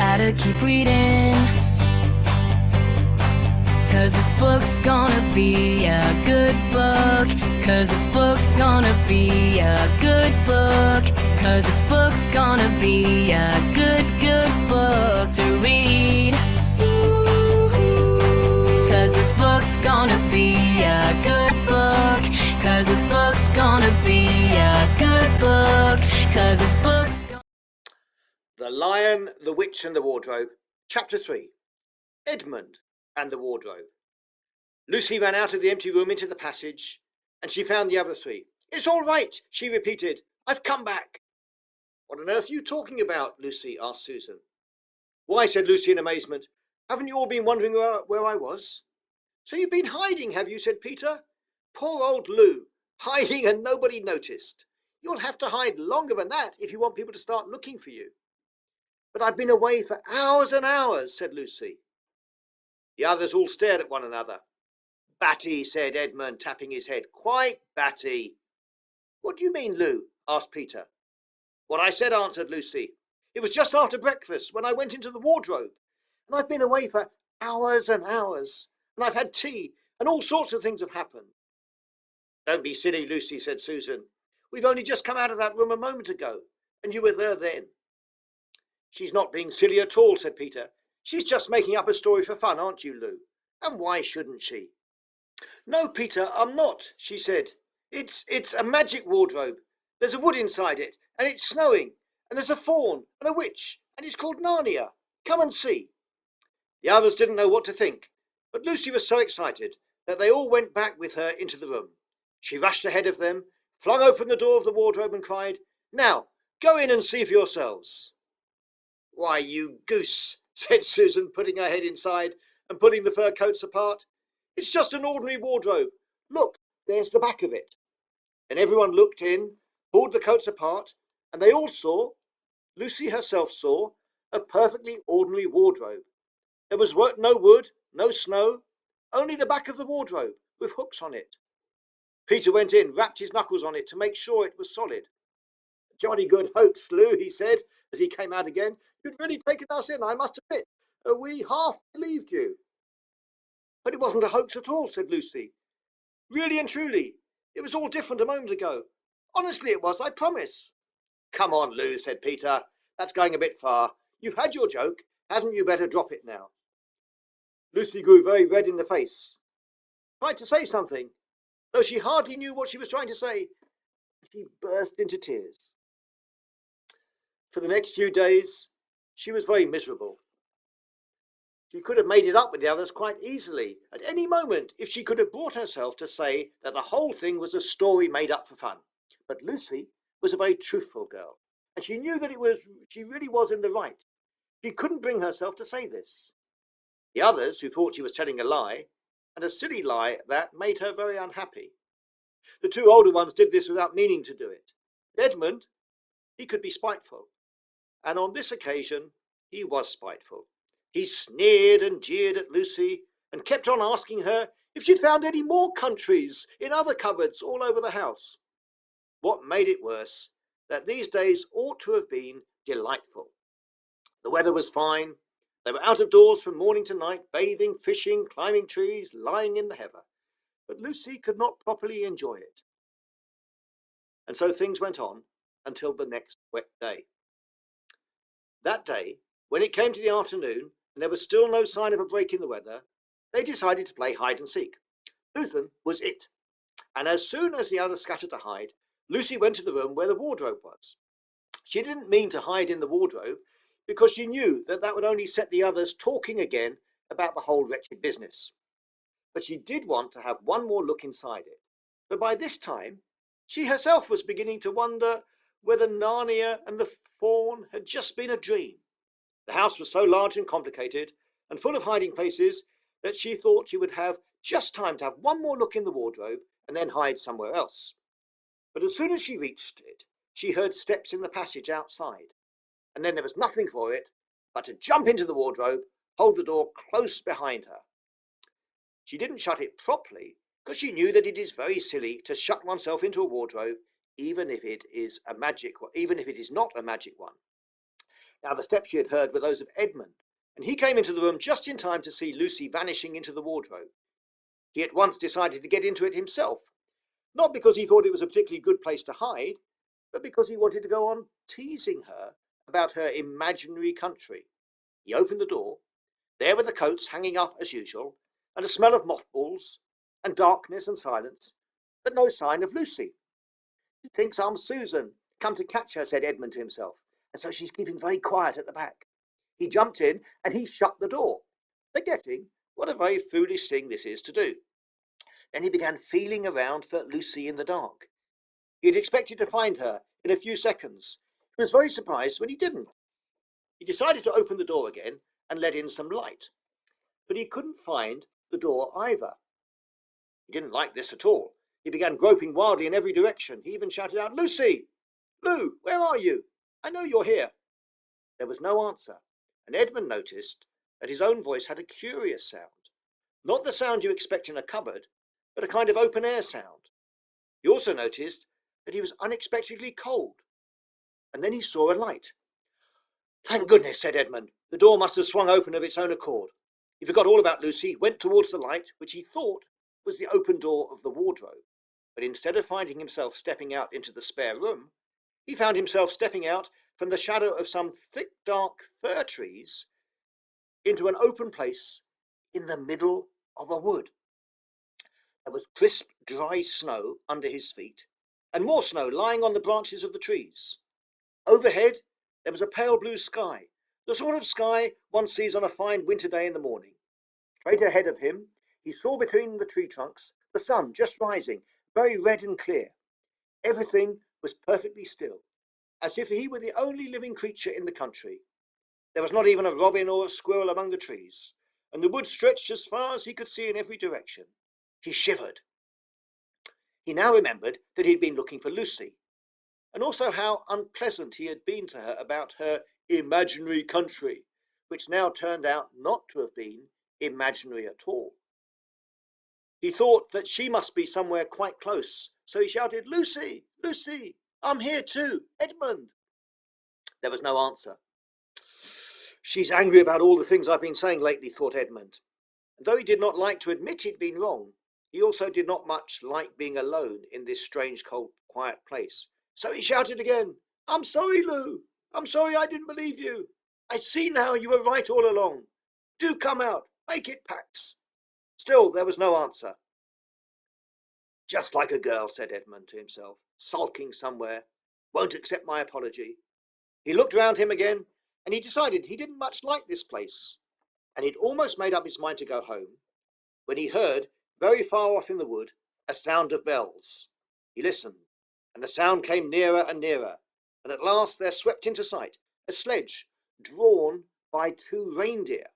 gotta keep reading, 'cause this book's gonna be a good book. 'Cause this book's gonna be a good book. 'Cause this book's gonna be a good book to read. 'Cause this book's gonna be a good book. 'Cause this book's gonna be a good book. 'Cause this book's The Lion, the Witch and the Wardrobe, Chapter 3. Edmund and the Wardrobe. Lucy ran out of the empty room into the passage, and she found the other three. "It's all right," she repeated. "I've come back." "What on earth are you talking about?" Lucy asked Susan. "Why," said Lucy in amazement, "haven't you all been wondering where I was?" "So you've been hiding, have you?" said Peter. "Poor old Lou, hiding and nobody noticed. You'll have to hide longer than that if you want people to start looking for you." "But I've been away for hours and hours," said Lucy. The others all stared at one another. "Batty," said Edmund, tapping his head. "Quite batty." "What do you mean, Lou?" asked Peter. "What I said," answered Lucy. "It was just after breakfast when I went into the wardrobe. And I've been away for hours and hours. And I've had tea, and all sorts of things have happened." "Don't be silly, Lucy," said Susan. "We've only just come out of that room a moment ago, and you were there then." "She's not being silly at all," said Peter. "She's just making up a story for fun, aren't you, Lou? And why shouldn't she?" "No, Peter, I'm not," she said. It's a magic wardrobe. There's a wood inside it, and it's snowing, and there's a faun and a witch, and it's called Narnia. Come and see." The others didn't know what to think, but Lucy was so excited that they all went back with her into the room. She rushed ahead of them, flung open the door of the wardrobe and cried, "Now, go in and see for yourselves." "Why, you goose," said Susan, putting her head inside and pulling the fur coats apart. "It's just an ordinary wardrobe. Look, there's the back of it." And everyone looked in, pulled the coats apart, and they all saw, Lucy herself saw, a perfectly ordinary wardrobe. There was no wood, no snow, only the back of the wardrobe with hooks on it. Peter went in, rapped his knuckles on it to make sure it was solid. "Jolly good hoax, Lou," he said as he came out again. "You'd really taken us in, I must admit. We half believed you." "But it wasn't a hoax at all," said Lucy. "Really and truly. It was all different a moment ago. Honestly it was, I promise." "Come on, Lou," said Peter. "That's going a bit far. You've had your joke. Hadn't you better drop it now?" Lucy grew very red in the face. Tried to say something, though she hardly knew what she was trying to say. She burst into tears. For the next few days, she was very miserable. She could have made it up with the others quite easily, at any moment, if she could have brought herself to say that the whole thing was a story made up for fun. But Lucy was a very truthful girl, and she knew that she really was in the right. She couldn't bring herself to say this. The others, who thought she was telling a lie, and a silly lie at that, made her very unhappy. The two older ones did this without meaning to do it. Edmund, he could be spiteful, and on this occasion he was spiteful. He sneered and jeered at Lucy, and kept on asking her if she'd found any more countries in other cupboards all over the house. What made it worse, that these days ought to have been delightful. The weather was fine. They were out of doors from morning to night, bathing, fishing, climbing trees, lying in the heather. But Lucy could not properly enjoy it. And so things went on until the next wet day. That day, when it came to the afternoon, and there was still no sign of a break in the weather, they decided to play hide and seek. Susan was it. And as soon as the others scattered to hide, Lucy went to the room where the wardrobe was. She didn't mean to hide in the wardrobe, because she knew that that would only set the others talking again about the whole wretched business. But she did want to have one more look inside it, for by this time she herself was beginning to wonder whether Narnia and the faun had just been a dream. The house was so large and complicated, and full of hiding places, that she thought she would have just time to have one more look in the wardrobe and then hide somewhere else. But as soon as she reached it, she heard steps in the passage outside, and then there was nothing for it but to jump into the wardrobe, hold the door close behind her. She didn't shut it properly, because she knew that it is very silly to shut oneself into a wardrobe, even if it is not a magic one. Now the steps she had heard were those of Edmund, and he came into the room just in time to see Lucy vanishing into the wardrobe. He at once decided to get into it himself, not because he thought it was a particularly good place to hide, but because he wanted to go on teasing her about her imaginary country. He opened the door. There were the coats hanging up as usual, and a smell of mothballs, and darkness and silence, but no sign of Lucy. "She thinks I'm Susan, come to catch her," said Edmund to himself, "and so she's keeping very quiet at the back." He jumped in and he shut the door, forgetting what a very foolish thing this is to do. Then he began feeling around for Lucy in the dark. He had expected to find her in a few seconds. He was very surprised when he didn't. He decided to open the door again and let in some light, but he couldn't find the door either. He didn't like this at all. He began groping wildly in every direction. He even shouted out, "Lucy! Lou, where are you? I know you're here." There was no answer, and Edmund noticed that his own voice had a curious sound. Not the sound you expect in a cupboard, but a kind of open-air sound. He also noticed that he was unexpectedly cold, and then he saw a light. "Thank goodness," said Edmund. "The door must have swung open of its own accord." He forgot all about Lucy, went towards the light, which he thought was the open door of the wardrobe. But instead of finding himself stepping out into the spare room, he found himself stepping out from the shadow of some thick, dark fir trees into an open place in the middle of a wood. There was crisp, dry snow under his feet, and more snow lying on the branches of the trees. Overhead, there was a pale blue sky, the sort of sky one sees on a fine winter day in the morning. Straight ahead of him, he saw between the tree trunks the sun just rising, very red and clear. Everything was perfectly still, as if he were the only living creature in the country. There was not even a robin or a squirrel among the trees, and the wood stretched as far as he could see in every direction. He shivered. He now remembered that he had been looking for Lucy, and also how unpleasant he had been to her about her imaginary country, which now turned out not to have been imaginary at all. He thought that she must be somewhere quite close, so he shouted, "Lucy! Lucy! I'm here too! Edmund!" There was no answer. "She's angry about all the things I've been saying lately," thought Edmund. And though he did not like to admit he'd been wrong, he also did not much like being alone in this strange, cold, quiet place. So he shouted again, "I'm sorry, Lou. I'm sorry I didn't believe you. I see now you were right all along. Do come out. Make it, Pax." Still there was no answer. "Just like a girl," said Edmund to himself, "sulking somewhere. Won't accept my apology." He looked round him again, and he decided he didn't much like this place, and he'd almost made up his mind to go home, when he heard, very far off in the wood, a sound of bells. He listened, and the sound came nearer and nearer, and at last there swept into sight a sledge drawn by two reindeer.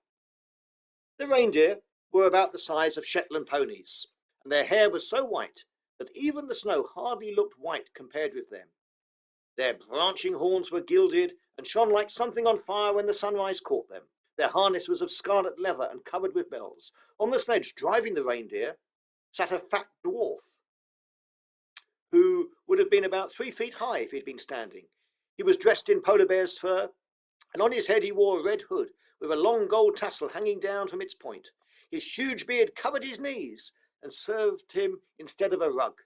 The reindeer were about the size of Shetland ponies, and their hair was so white that even the snow hardly looked white compared with them. Their branching horns were gilded and shone like something on fire when the sunrise caught them. Their harness was of scarlet leather and covered with bells. On the sledge, driving the reindeer, sat a fat dwarf, who would have been about 3 feet high if he'd been standing. He was dressed in polar bear's fur, and on his head he wore a red hood with a long gold tassel hanging down from its point. His huge beard covered his knees and served him instead of a rug.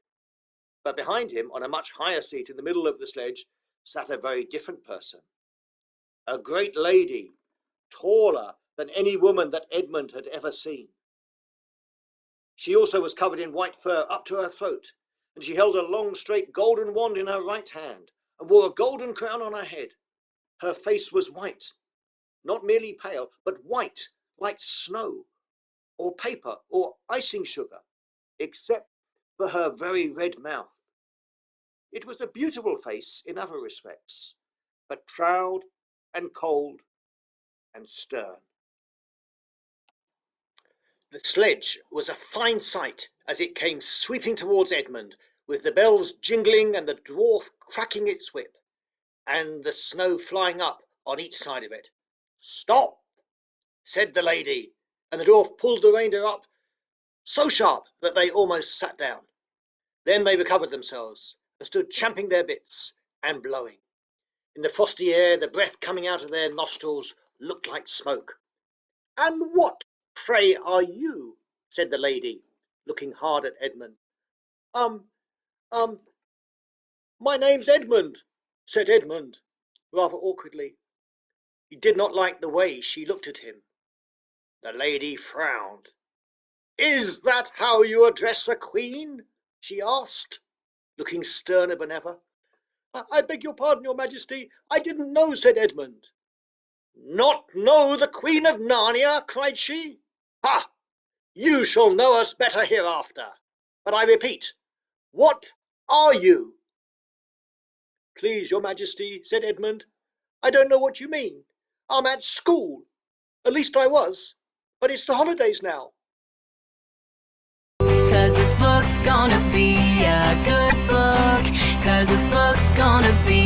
But behind him, on a much higher seat in the middle of the sledge, sat a very different person. A great lady, taller than any woman that Edmund had ever seen. She also was covered in white fur up to her throat, and she held a long straight golden wand in her right hand, and wore a golden crown on her head. Her face was white, not merely pale, but white, like snow, or paper, or icing sugar, except for her very red mouth. It was a beautiful face in other respects, but proud and cold and stern. The sledge was a fine sight as it came sweeping towards Edmund, with the bells jingling and the dwarf cracking its whip, and the snow flying up on each side of it. "Stop!" said the lady, and the dwarf pulled the reindeer up so sharp that they almost sat down. Then they recovered themselves and stood champing their bits and blowing. In the frosty air, the breath coming out of their nostrils looked like smoke. "And what, pray, are you?" said the lady, looking hard at Edmund. Um, um, my name's Edmund," said Edmund, rather awkwardly. He did not like the way she looked at him. The lady frowned. "Is that how you address a queen?" she asked, looking sterner than ever. "I beg your pardon, your majesty. I didn't know," said Edmund. "Not know the Queen of Narnia?" cried she. "Ha! You shall know us better hereafter. But I repeat, what are you?" "Please, your majesty," said Edmund, "I don't know what you mean. I'm at school. At least I was. But it's the holidays now." Cause this book's gonna be a good book. Cause this book's gonna be